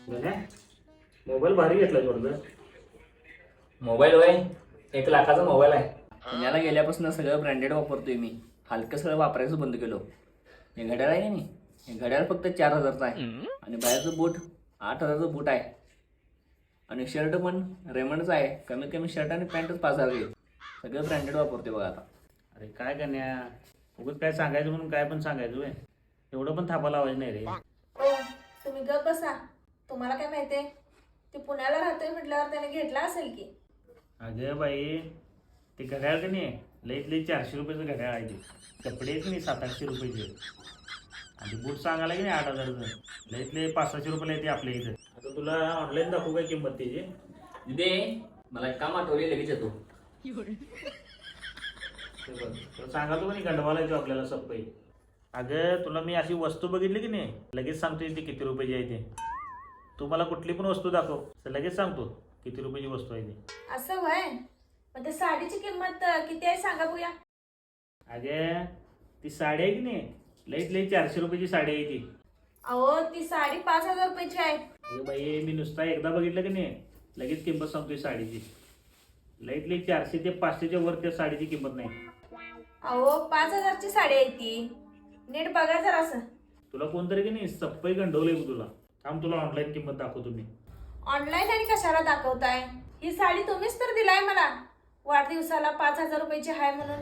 Mobile भारी घेतला जोरदार. मोबाईल होय 1 लाखाचा मोबाईल आहे. पुण्याला गेल्यापासून सगळं ब्रँडेड वापरतोय मी. हलकं सगळं वापरायचं बंद केलो. हे घड्याळ आहे नाही, हे घड्याळ फक्त 4,000चं आहे आणि बाहेरचं बूट 8,000चं बूट आहे आणि शर्ट पण रेमंडचं आहे. कमीत कमी शर्ट आणि पॅन्टच 5,000 आहे. सगळं ब्रँडेड वापरतोय बघा आता. अरे काय करण्या उगाच काय सांगायचं म्हणून काय पण सांगायचं व्हय. एवढं पण थापा लावायचं नाही रे. ओ तुम्ही गप बसा. तुम्हाला काय माहितीये ते पुण्याला राहतोय म्हटल्यावर त्याने घेतला असेल की. अगं बाई ते घड्याळ का नाही लईत लई 400 रुपयाचं घड्याळ आहे ते. कपडे आहेत नाही 700-800 रुपयाचे आणि बूट सांगायला की नाही 8,000चं. लईत लई 500-600 रुपयाला येते आपल्या इथं. आता तुला ऑनलाईन दाखवू काय किंमत त्याची. दिदे मला एक काम आठवले, लगेच येतो. तर सांगालो नाही गंडवाला येतो आपल्याला सप्पई. अगं तुला मी अशी वस्तू बघितली की नाही लगेच सांगतो ती किती रुपयाची आहे ते. तू मला कुठली पण वस्तू दाखव तर लगेच सांगतो किती रुपयाची वस्तू आहे ती. असं वय मग त्या साडीची किंमत किती आहे सांगा बघूया. अगं ती साडी आहे की नाही लईत लई 400 रुपयाची साडी आहे ती. अहो ती साडी 5,000 रुपयाची आहे. अगं बाई मी नुसता एकदा बघितलं की नाही लगेच किंमत सांगतोय साडीची. लईत लई 400 ते 500च्या वर त्या साडीची किंमत नाही. अहो 5,000ची साडी आहे ती. नीट बघा जरा असं. तुला कोणतरी की नाही सप्पई गंडवलंय तुला. थांब तुला ऑनलाईन किंमत दाखवतो मी. ऑनलाईन आणि कशाला दाखवताय. ही साडी तुम्हीच तर दिलाय मला वाढदिवसाला 5,000 रुपयाची आहे म्हणून.